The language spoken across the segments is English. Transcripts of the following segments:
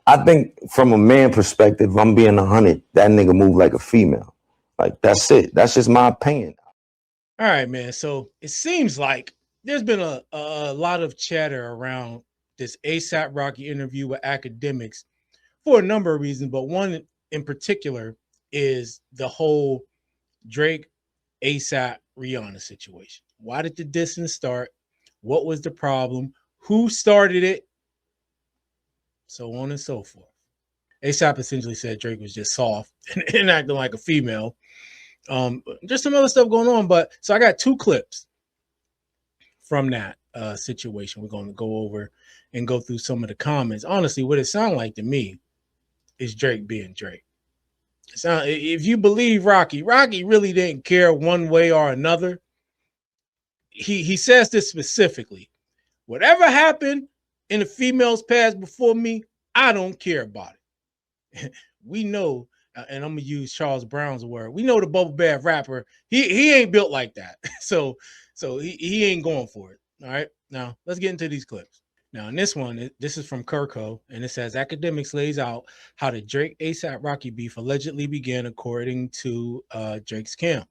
I think from a man perspective, if I'm being 100, that nigga move like a female. Like that's it. That's just my opinion. All right, man. So it seems like there's been a lot of chatter around this ASAP Rocky interview with Academics for a number of reasons, but one in particular is the whole Drake ASAP Rihanna situation. Why did the distance start? What was the problem? Who started it? So on and so forth. ASAP essentially said Drake was just soft and acting like a female. Just some other stuff going on. But so I got two clips from that situation. We're going to go over and go through some of the comments. Honestly, what it sounded like to me is Drake being Drake. If you believe Rocky really didn't care one way or another. He says this specifically. Whatever happened in the female's past before me, I don't care about it. We know, and I'm gonna use Charles Brown's word. We know the Bubble Bath rapper. He ain't built like that. So he ain't going for it. All right. Now let's get into these clips. Now in this one, this is from Kirko, and it says Academics lays out how the Drake ASAP Rocky beef allegedly began according to Drake's camp.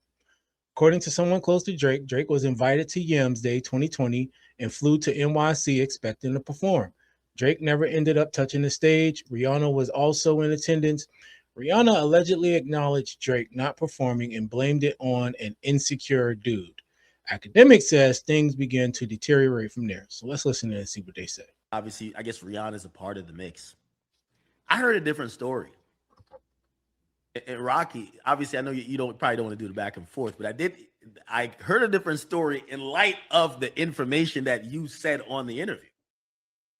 According to someone close to Drake, Drake was invited to Yams Day 2020 and flew to NYC expecting to perform. Drake never ended up touching the stage. Rihanna was also in attendance. Rihanna allegedly acknowledged Drake not performing and blamed it on an insecure dude. Academic says things began to deteriorate from there. So let's listen and see what they say. Obviously, I guess Rihanna's a part of the mix. I heard a different story. And Rocky, obviously, I know you probably don't want to do the back and forth, but I heard a different story in light of the information that you said on the interview,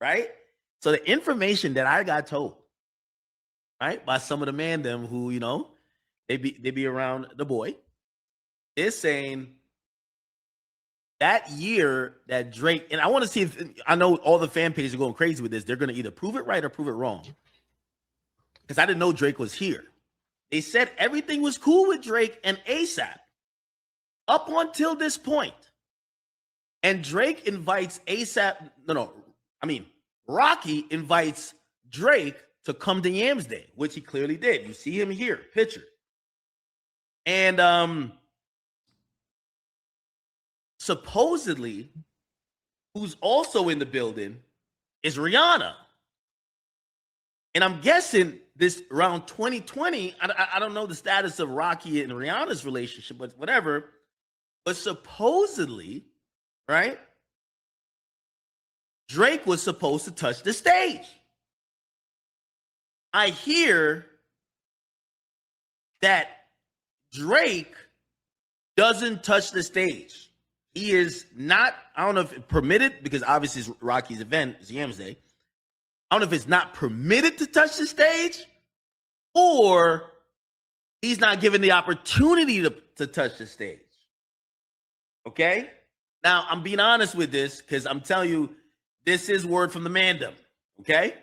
right? So the information that I got told, right, by some of the mandem who, they be around the boy, is saying that year that Drake, and I want to see if, I know all the fan pages are going crazy with this. They're going to either prove it right or prove it wrong. Because I didn't know Drake was here. They said everything was cool with Drake and ASAP up until this point. And Drake invites Rocky invites Drake to come to Yams Day, which he clearly did. You see him here, picture. And supposedly, who's also in the building is Rihanna. And I'm guessing this around 2020, I don't know the status of Rocky and Rihanna's relationship, but whatever. But supposedly, right, Drake was supposed to touch the stage. I hear that Drake doesn't touch the stage. He is not, I don't know if it's permitted, because obviously it's Rocky's event, it's Yams Day. I don't know if it's not permitted to touch the stage or he's not given the opportunity to touch the stage. Okay? Now, I'm being honest with this because I'm telling you, this is word from the mandem. Okay?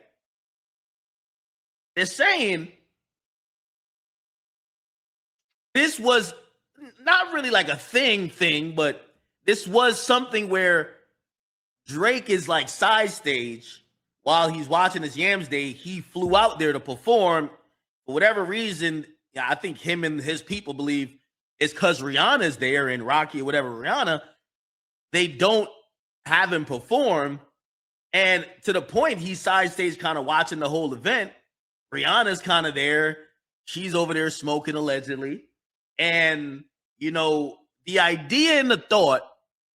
They're saying this was not really like a thing, but this was something where Drake is like side stage. While he's watching this Yams Day, he flew out there to perform. For whatever reason, I think him and his people believe it's because Rihanna's there and Rocky or whatever Rihanna, they don't have him perform. And to the point, he's side stage kind of watching the whole event. Rihanna's kind of there. She's over there smoking allegedly. And, the idea and the thought,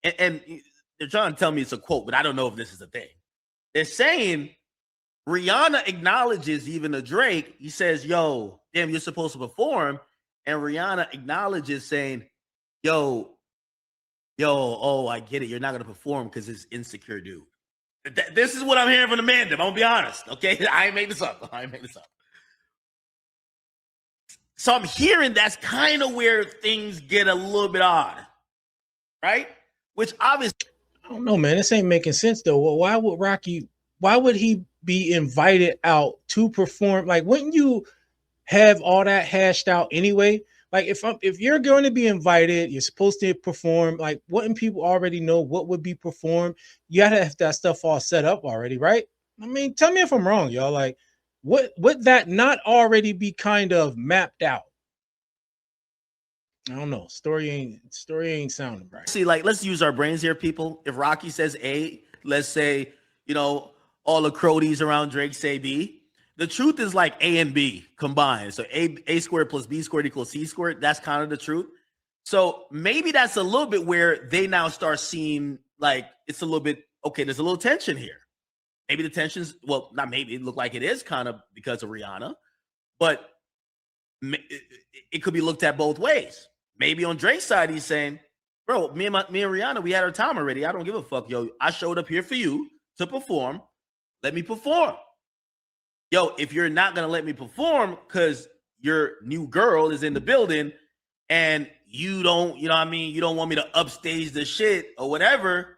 and they're trying to tell me it's a quote, but I don't know if this is a thing. They're saying Rihanna acknowledges even to Drake. He says, yo, damn, you're supposed to perform. And Rihanna acknowledges saying, yo, oh, I get it. You're not going to perform because it's insecure dude. This is what I'm hearing from the man. I'm going to be honest. Okay. I ain't made this up. So I'm hearing that's kind of where things get a little bit odd. Right? Which obviously, I don't know, man. This ain't making sense though. Well, why would he be invited out to perform? Like, wouldn't you have all that hashed out anyway? Like, if you're going to be invited, you're supposed to perform. Like, wouldn't people already know what would be performed? You gotta have that stuff all set up already, right? I mean, tell me if I'm wrong, y'all. Like, would that not already be kind of mapped out? I don't know. Story ain't sounding right. See, like, let's use our brains here, people. If Rocky says A, let's say, all the cronies around Drake say B. The truth is like A and B combined. So A squared plus B squared equals C squared. That's kind of the truth. So maybe that's a little bit where they now start seeing like it's a little bit, okay, there's a little tension here. Maybe the tension's, well, not maybe, it looked like it is kind of because of Rihanna, but it could be looked at both ways. Maybe on Drake's side, he's saying, bro, me and Rihanna, we had our time already. I don't give a fuck, yo. I showed up here for you to perform. Let me perform. Yo, if you're not going to let me perform because your new girl is in the building and you don't, you don't want me to upstage the shit or whatever.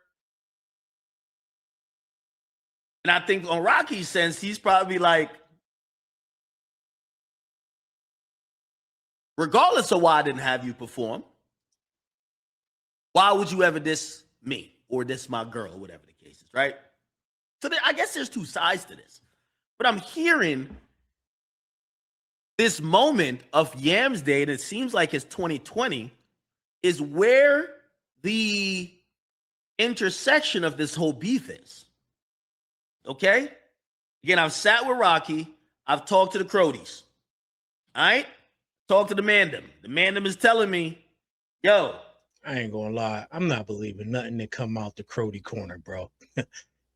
And I think on Rocky's sense, he's probably like, regardless of why I didn't have you perform, why would you ever diss me or diss my girl or whatever the case is, right? So I guess there's two sides to this. But I'm hearing this moment of Yams Day, and it seems like it's 2020, is where the intersection of this whole beef is. Okay? Again, I've sat with Rocky. I've talked to the Crodies. All right? Talk to the Mandem. The Mandem is telling me, yo. I ain't gonna lie. I'm not believing nothing that come out the Crody corner, bro.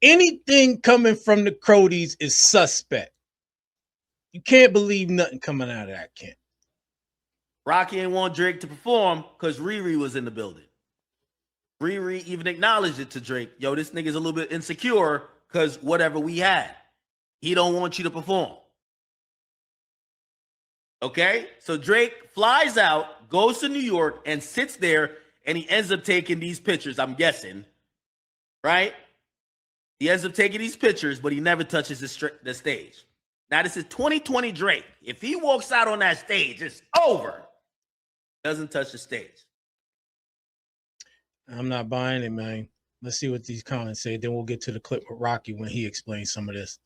Anything coming from the Crodies is suspect. You can't believe nothing coming out of that camp. Rocky ain't want Drake to perform because Riri was in the building. Riri even acknowledged it to Drake. Yo, this nigga's a little bit insecure because whatever we had. He don't want you to perform. Okay? So Drake flies out, goes to New York, and sits there, and he ends up taking these pictures, I'm guessing. Right? He ends up taking these pictures, but he never touches the stage. Now, this is 2020 Drake. If he walks out on that stage, it's over. Doesn't touch the stage. I'm not buying it, man. Let's see what these comments say. Then we'll get to the clip with Rocky when he explains some of this.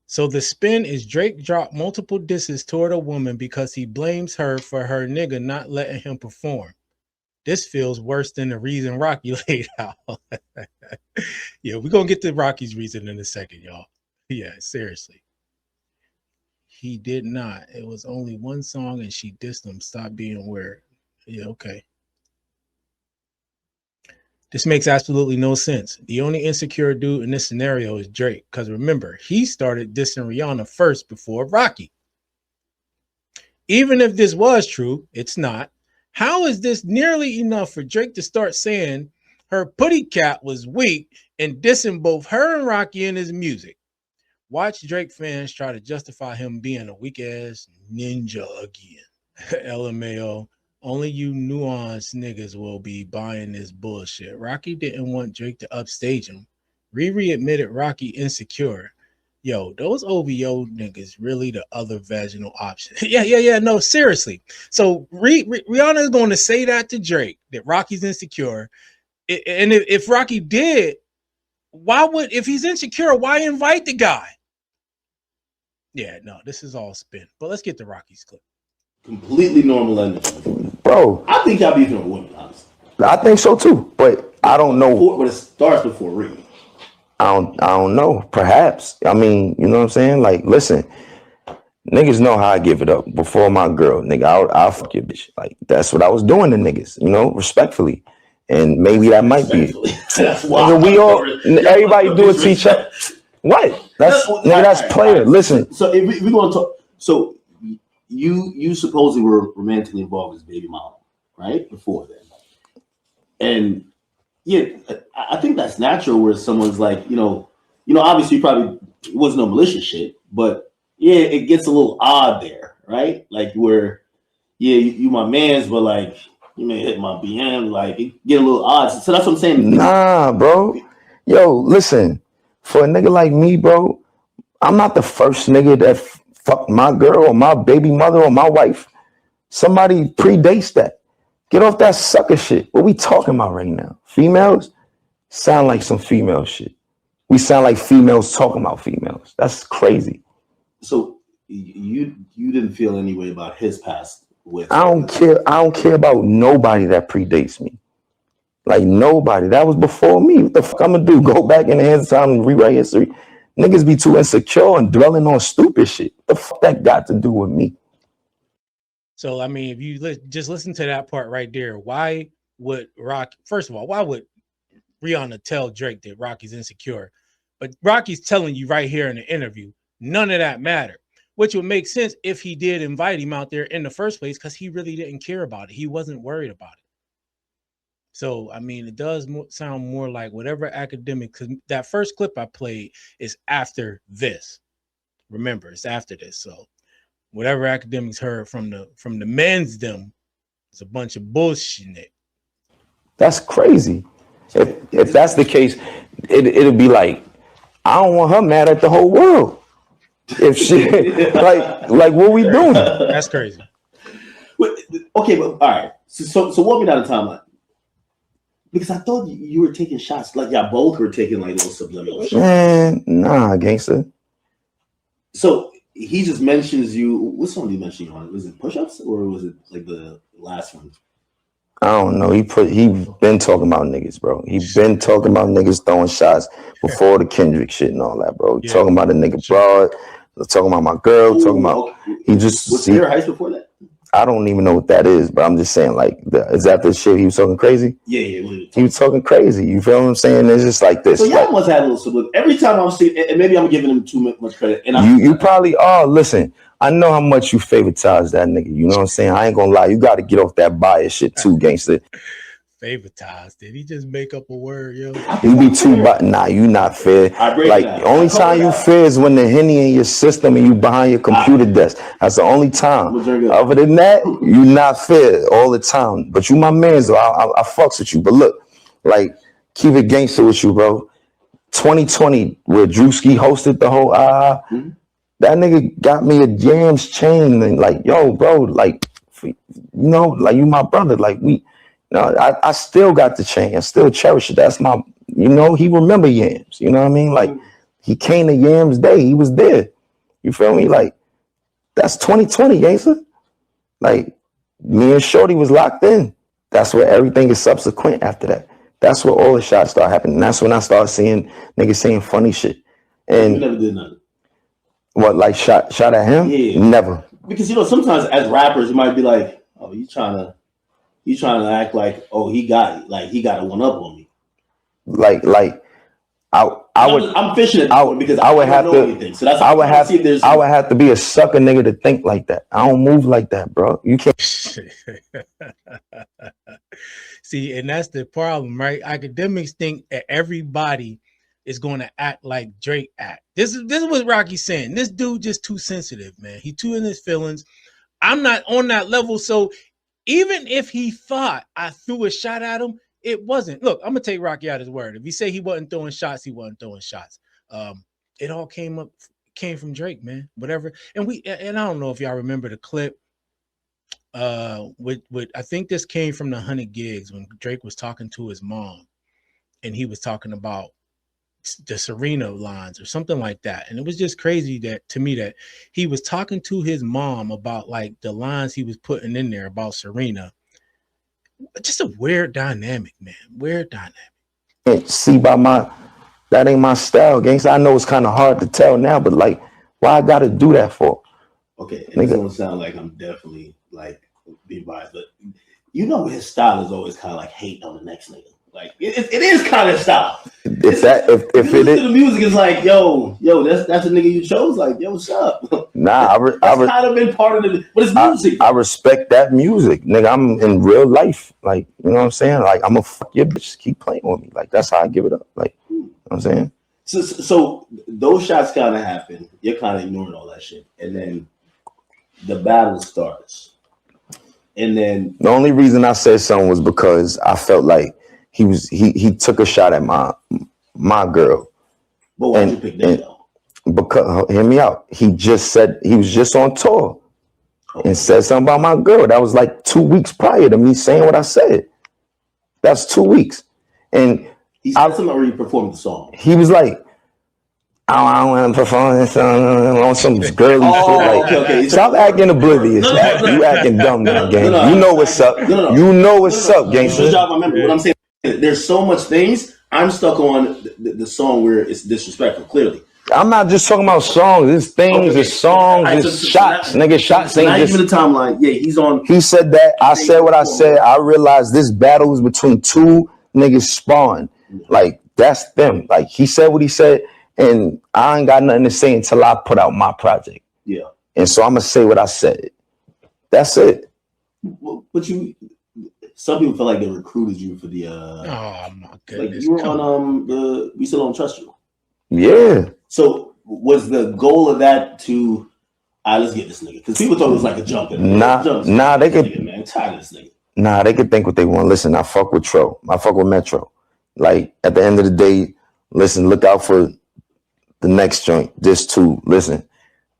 So the spin is Drake dropped multiple disses toward a woman because he blames her for her nigga not letting him perform. This feels worse than the reason Rocky laid out. Yeah, we're going to get to Rocky's reason in a second, y'all. Yeah, seriously. He did not. It was only one song and she dissed him. Stop being weird. Yeah, okay. This makes absolutely no sense. The only insecure dude in this scenario is Drake. Because remember, he started dissing Rihanna first before Rocky. Even if this was true, it's not. How is this nearly enough for Drake to start saying her putty cat was weak and dissing both her and Rocky in his music? Watch Drake fans try to justify him being a weak-ass ninja again. LMAO. Only you nuanced niggas will be buying this bullshit. Rocky didn't want Drake to upstage him. Riri admitted Rocky insecure. Yo, those OVO niggas really the other vaginal option. Yeah. No, seriously. So Rihanna is going to say that to Drake, that Rocky's insecure. And if Rocky did, if he's insecure, why invite the guy? Yeah, no, this is all spin. But let's get to Rocky's clip. Completely normal energy. Bro, I think y'all beefing with women, honestly. I think so too, but I don't know. But it starts before Riri. I don't know. Perhaps. I mean, you know what I'm saying? Like, listen, niggas know how I give it up before my girl. Nigga, I'll fuck your bitch. Like, that's what I was doing to niggas, respectfully. And maybe that might be it. That's why everybody do it to each other. What? That's player. Right. Listen. So if we're going to talk, so you supposedly were romantically involved as baby mama, right? Before then. And yeah, I think that's natural where someone's like, obviously probably it wasn't no malicious shit, but yeah, it gets a little odd there, right? Like where, yeah, you my man's, but like you may hit my BM, like it get a little odd. So that's what I'm saying. Nah, bro. Yo, listen, for a nigga like me, bro, I'm not the first nigga that fucked my girl or my baby mother or my wife. Somebody predates that. Get off that sucker shit. What we talking about right now? Females sound like some female shit. We sound like females talking about females. songs. That's crazy. So you didn't feel any way about his past with? I don't care about nobody that predates me. Like nobody. That was before me. What the fuck I'm gonna do? Go back in the hands of time and rewrite history? Niggas be too insecure and dwelling on stupid shit. What the fuck that got to do with me? So I mean, if you just listen to that part right there, why would first of all, why would Rihanna tell Drake that Rocky's insecure? But Rocky's telling you right here in the interview, none of that mattered, which would make sense if he did invite him out there in the first place, because he really didn't care about it. He wasn't worried about it. So, I mean, it does sound more like whatever academic, because that first clip I played is after this. Remember, it's after this. So whatever academics heard from the men's them, it's a bunch of bullshit. That's crazy. If that's the case, it'll be like, I don't want her mad at the whole world. If she like what we doing? That's crazy. Okay, but all right. So walk me down the timeline. Because I thought you were taking shots, like y'all both were taking like little subliminal shots. Man, nah, gangster. So he just mentions you. What song did he mention you on? Was it Push-Ups or was it like the last one? I don't know. He been talking about niggas, bro. He been talking about niggas throwing shots before the Kendrick shit and all that, bro. Yeah. Talking about a nigga broad, talking about my girl, talking about he just was there Heights before that? I don't even know what that is, but I'm just saying, like, is that the shit he was talking crazy? Yeah. He was talking crazy. You feel what I'm saying? It's just like this. So y'all must have a little subliminal. Every time I'm seeing, and maybe I'm giving him too much credit. And you probably are. Listen, I know how much you favoritize that nigga. You know what I'm saying? I ain't gonna lie. You got to get off that bias shit too, gangster. Favoritize? Did he just make up a word, yo? You be too, but nah, you not fair. Like the only time you fair is when the Henny in your system and you behind your computer desk. That's the only time. Other than that, you not fair all the time. But you my mans though. I fucks with you. But look, like keep it gangster with you, bro. 2020, where Drewski hosted the whole that nigga got me a Yams chain and like, yo, bro, like, you know, like you my brother, like we. No, I still got the chain. I still cherish it. That's my, you know, he remember Yams. You know what I mean? Like, he came to Yams Day. He was there. You feel me? Like, that's 2020, gangster. Like, me and Shorty was locked in. That's where everything is subsequent after that. That's where all the shots start happening. That's when I started seeing niggas saying funny shit. And you never did nothing. What, like shot at him? Yeah. Never. Because, you know, sometimes as rappers, you might be like, oh, you trying to act like, oh, he got a one up on me. I'm fishing at this point because I would have to. Anything. So that's I would have to be a sucker nigga to think like that. I don't move like that, bro. You can't. See, and that's the problem, right? Academics think that everybody is going to act like Drake act. This is what Rocky's saying. This dude just too sensitive, man. He too in his feelings. I'm not on that level, so. Even if he thought I threw a shot at him, it wasn't. Look, I'm gonna take Rocky at his word. If he say he wasn't throwing shots, he wasn't throwing shots. It all came from Drake, man. Whatever. And I don't know if y'all remember the clip. With I think this came from the 100 Gigs when Drake was talking to his mom, and he was talking about the Serena lines or something like that. And it was just crazy to me that he was talking to his mom about like the lines he was putting in there about Serena. Just a weird dynamic, man. Weird dynamic. See, that ain't my style, gangsta. I know it's kind of hard to tell now, but like, why I gotta do that for? Okay, it doesn't sound like I'm definitely like being biased, but you know his style is always kind of like hate on the next nigga. Like it is kind of style. If it is, the music is like, yo, that's a nigga you chose. Like, yo, what's up? Nah, that's kind of been part of it, but it's music. I respect that music, nigga. I'm in real life, like, you know what I'm saying. Like, I'm a fuck your bitch. Keep playing with me. Like, that's how I give it up. Like, you know what I'm saying. So those shots kind of happen. You're kind of ignoring all that shit, and then the battle starts. And then the only reason I said something was because I felt like he took a shot at my girl. But why'd you pick that though? Because hear me out. He just said he was just on tour and said something about my girl. That was like 2 weeks prior to me saying what I said. That's 2 weeks. And he said something or he performed the song. He was like, I don't want to perform this on some girly shit. Like, okay. stop acting oblivious. No. You acting dumb now, gang. No. You know what's up. No. You know what's up, Just gangster. jog my memory. What I'm saying is there's so much things. I'm stuck on the song where it's disrespectful, clearly. I'm not just talking about songs. It's things, Okay. it's songs, it's shots. Nigga, shots ain't Not just... even the timeline. Yeah, he's on. He said that. I said what I said. I realized this battle was between two niggas spawned. Like, that's them. Like, he said what he said, and I ain't got nothing to say until I put out my project. Yeah. And so I'm going to say what I said. That's it. But some people feel like they recruited you for the oh my goodness. Like you were on the We Still Don't Trust You. Yeah. So was the goal of that to let's get this nigga? Because people thought it was like a jump. Nah, they could, man, I'm tired of this nigga. Nah, they could think what they want. Listen, I fuck with Tro. I fuck with Metro. Like, at the end of the day, listen, look out for the next joint. This too. Listen,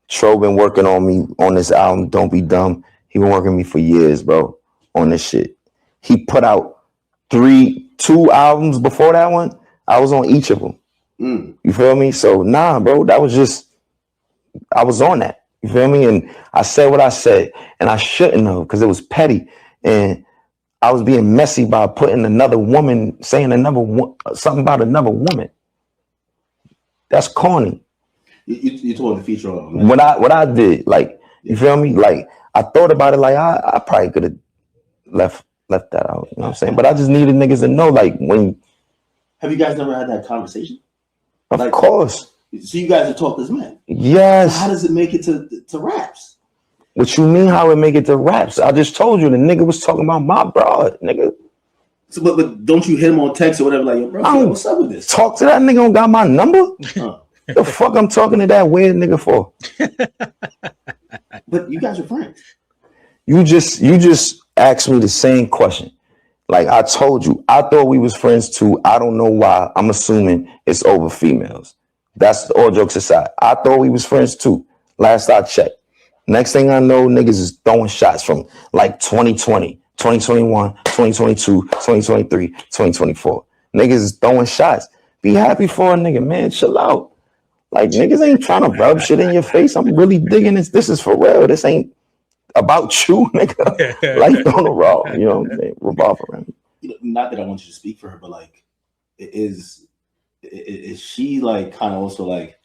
Tro been working on me on this album, Don't Be Dumb. He been working me for years, bro, on this shit. He put out 2 albums before that one. I was on each of them. You feel me? So, nah, bro, that was just, I was on that. You feel me? And I said what I said, and I shouldn't have because it was petty. And I was being messy by putting another woman, saying something about another woman. That's corny. You told the feature on what I did, like, you feel me? Like, I thought about it, like I probably could have left that out. You know what I'm saying? But I just needed niggas to know, like, when. Have you guys never had that conversation? Of course. So you guys have talked as men. Yes. So how does it make it to raps? What you mean? How it make it to raps? I just told you the nigga was talking about my broad, nigga. So, but don't you hit him on text or whatever? Like, yo, bro, what's up with this? Talk to that nigga. Don't got my number. The fuck I'm talking to that weird nigga for? But you guys are friends. You just asked me the same question. Like I told you, I thought we was friends too. I don't know why. I'm assuming it's over females. That's all jokes aside. I thought we was friends too. Last I checked. Next thing I know, niggas is throwing shots from like 2020, 2021, 2022, 2023, 2024. Niggas is throwing shots. Be happy for a nigga, man. Chill out. Like niggas ain't trying to rub shit in your face. I'm really digging this. This is for real. This ain't about you, nigga. Life on the raw, you know what I'm saying? Revolve around. Not that I want you to speak for her, but like, is she like kind of also like,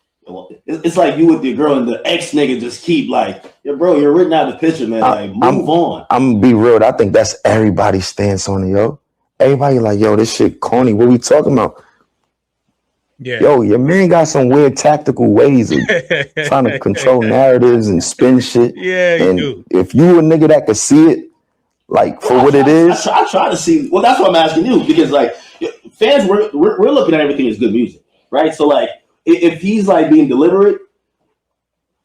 it's like you with your girl and the ex nigga just keep like, yo, bro, you're written out of the picture, man. Like, move on. I'm gonna be real. I think that's everybody's stance on it, yo. Everybody like, yo, this shit corny. What we talking about? Yeah. Yo, your man got some weird tactical ways of trying to control narratives and spin shit. Yeah, you and do. If you a nigga that could see it, like for what it is, I try to see. Well, that's what I'm asking you because like fans, we're looking at everything as good music, right? So like, if he's like being deliberate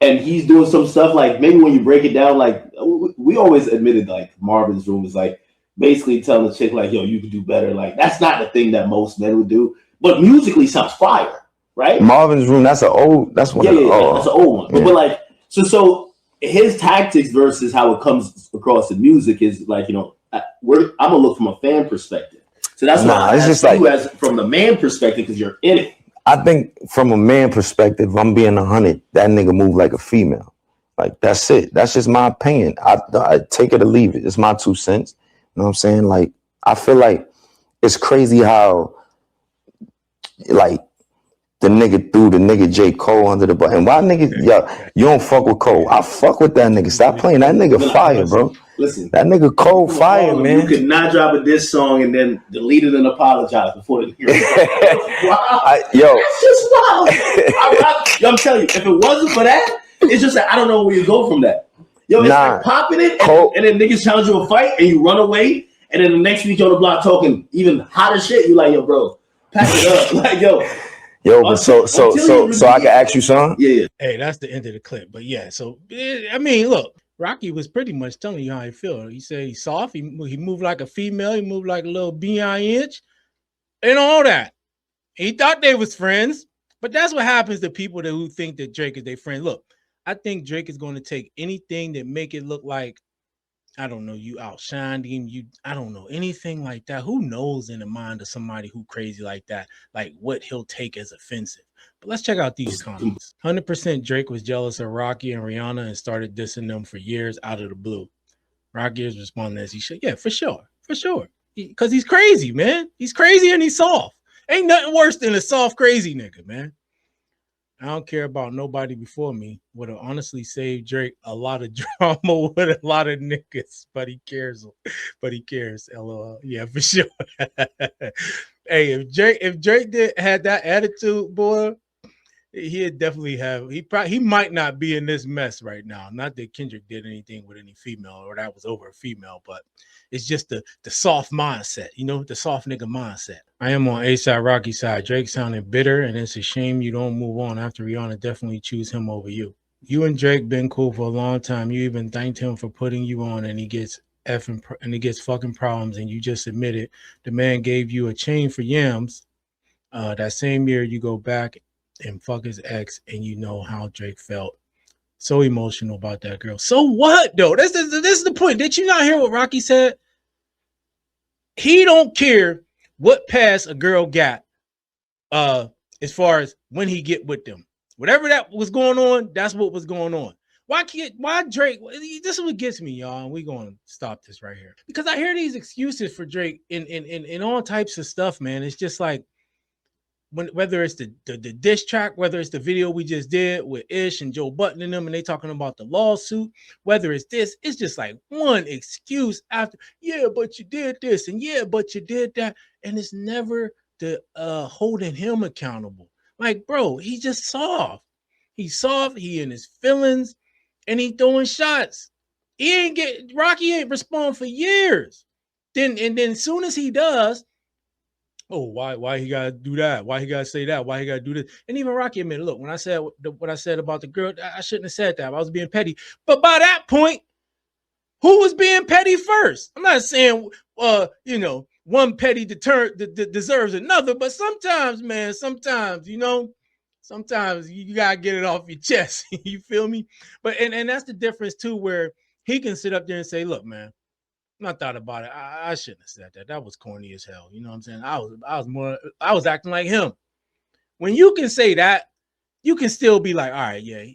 and he's doing some stuff, like maybe when you break it down, like we always admitted, like Marvin's Room is like basically telling the chick like, yo, you can do better. Like that's not the thing that most men would do. But musically sounds fire, right? Marvin's Room, that's one of the that's an old one. Yeah. But like, so his tactics versus how it comes across in music is like, you know, I'm gonna look from a fan perspective. So that's why it's just like you as from the man perspective because you're in it. I think from a man perspective, I'm being 100. That nigga move like a female. Like that's it. That's just my opinion. I take it or leave it. It's my 2 cents. You know what I'm saying? Like I feel like it's crazy how. Like the nigga threw the nigga J. Cole under the button. Why nigga, yo, you don't fuck with Cole? I fuck with that nigga. Stop playing. That nigga fire, bro. Listen, that nigga Cole fire, man. You could not drop a diss song and then delete it and apologize before the hearing. Wow. That's just wild. Yo, I'm telling you, if it wasn't for that, it's just that I don't know where you go from that. Yo, it's like popping it and then niggas challenge you a fight and you run away and then the next week you're on the block talking even hotter shit. You like, yo, bro. Pack it up, like but so I can ask you something. Yeah. Hey, that's the end of the clip. But yeah, so I mean, look, Rocky was pretty much telling you how he feel. He said he's soft. He moved like a female. He moved like a little B.I.N.H. and all that. He thought they was friends, but that's what happens to people who think that Drake is their friend. Look, I think Drake is going to take anything that make it look like I don't know, you outshined him. I don't know anything like that. Who knows in the mind of somebody who crazy like that, like what he'll take as offensive. But let's check out these comments. 100% Drake was jealous of Rocky and Rihanna and started dissing them for years out of the blue. Rocky is responding as he should. Yeah, for sure. Because he's crazy, man. He's crazy and he's soft. Ain't nothing worse than a soft, crazy nigga, man. I don't care about nobody before me. Would have honestly saved Drake a lot of drama with a lot of niggas, but he cares. LOL. Yeah, for sure. Hey, if Drake had that attitude, boy, he'd definitely have. He might not be in this mess right now. Not that Kendrick did anything with any female or that was over a female, but it's just the soft mindset, the soft nigga mindset. I am on A$AP Rocky side. Drake sounded bitter, and it's a shame you don't move on after Rihanna definitely choose him over you. You and Drake been cool for a long time. You even thanked him for putting you on, and he gets fucking problems, and you just admitted the man gave you a chain for yams. That same year, you go back and fuck his ex, and you know how Drake felt. So emotional about that girl. So what, though? This is the point. Did you not hear what Rocky said? He don't care what pass a girl got as far as when he get with them. Whatever that was going on, that's what was going on. Why Drake? This is what gets me, y'all. And we're going to stop this right here. Because I hear these excuses for Drake in all types of stuff, man. It's just like, whether it's the diss track, whether it's the video we just did with Ish and Joe Budden and them, and they talking about the lawsuit, whether it's this, it's just like one excuse after, yeah, but you did this, and yeah, but you did that, and it's never the holding him accountable. Like, bro, he's just soft. He's soft, he in his feelings, and he throwing shots. Rocky ain't respond for years. Then as soon as he does, oh, why he gotta do that? Why he gotta say that? Why he gotta do this? And even Rocky admitted, look, when I said what I said about the girl, I shouldn't have said that. I was being petty. But by that point, who was being petty first? I'm not saying, one petty deserves another, but sometimes, man, sometimes you gotta get it off your chest. You feel me? But and that's the difference too, where he can sit up there and say, look, man, I thought about it. I shouldn't have said that. That was corny as hell. You know what I'm saying? I was acting like him. When you can say that, you can still be like, all right, yeah,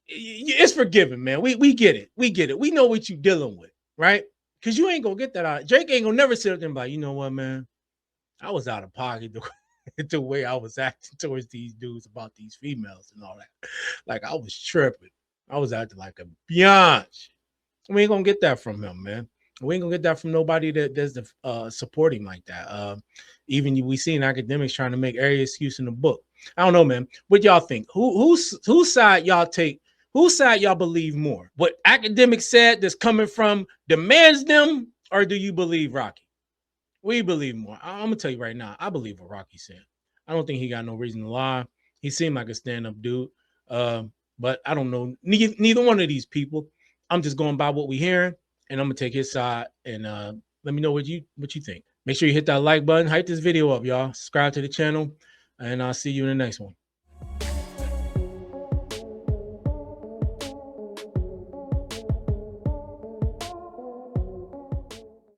it's forgiven, man. We get it. We get it. We know what you're dealing with, right? Because you ain't gonna get that out. Drake ain't gonna never sit up there and be like, you know what, man? I was out of pocket the way I was acting towards these dudes about these females and all that. Like, I was tripping. I was acting like a biatch. We ain't gonna get that from him, man. We ain't gonna get that from nobody that does the support him like that. Even we seen Akademiks trying to make every excuse in the book. I don't know, man. What y'all think? Whose side y'all take? Whose side y'all believe more? What Akademiks said that's coming from the man's them, or do you believe Rocky? We believe more. I'm gonna tell you right now. I believe what Rocky said. I don't think he got no reason to lie. He seemed like a stand-up dude. But I don't know neither one of these people. I'm just going by what we're hearing, and I'm gonna take his side and let me know what you think. Make sure you hit that like button, hype this video up, y'all. Subscribe to the channel, and I'll see you in the next one.